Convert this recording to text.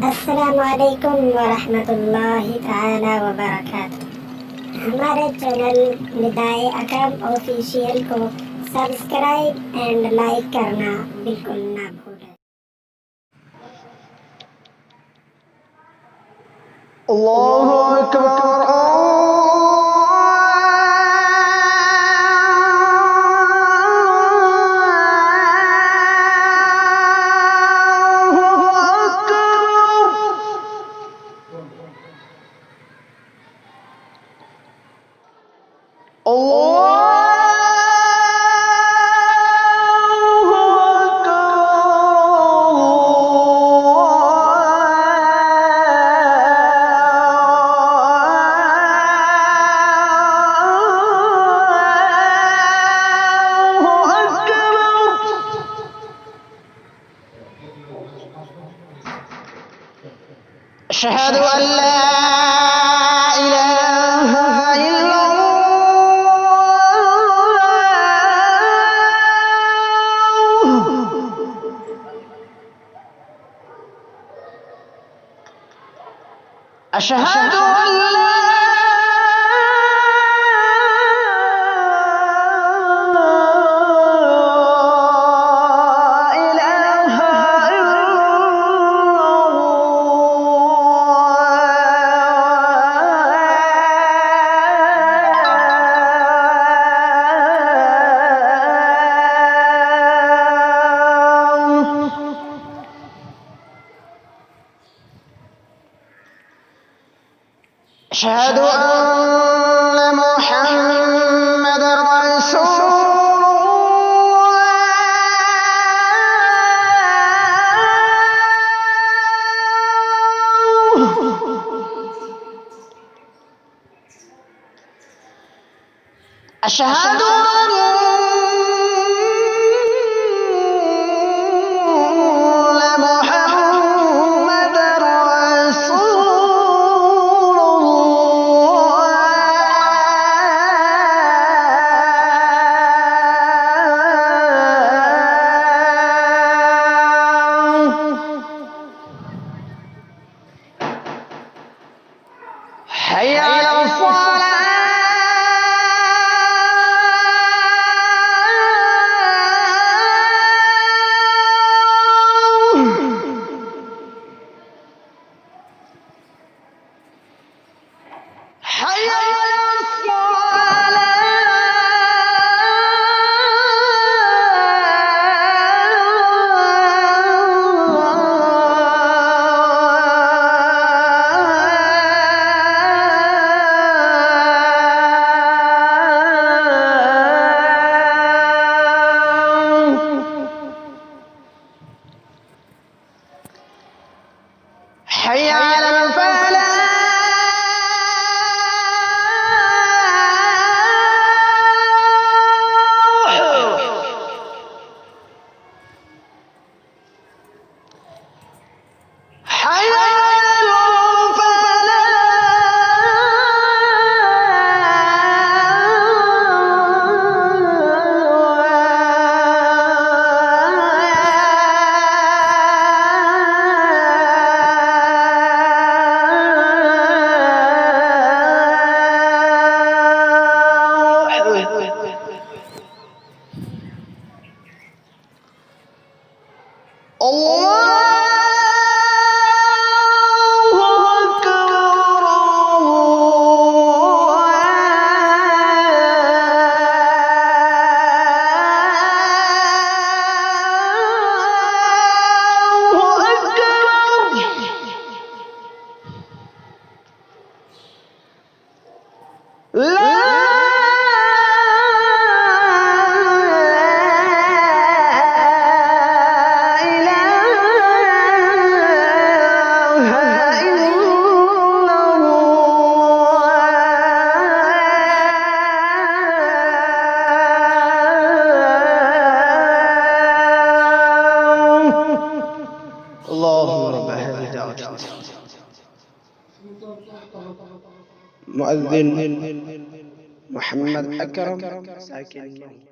अस्सलामुअलैकुम वरहमतुल्लाहि ताला वबरकातुह। हमारे चैनल निदाए अकरम ऑफिशियल को सब्सक्राइब एंड लाइक करना बिल्कुल ना भूलें। अल्लाहु अकबर। أشهد أن لا إله إلا الله. أشهد أن لا أشهد أن محمدًا رسول الله. أشهد أن محمدًا رسول حي على الصلاة. حي على حي على الفلاح. حي على اللهم رب هذه الدعوة مؤذن محمد أكرم ساكن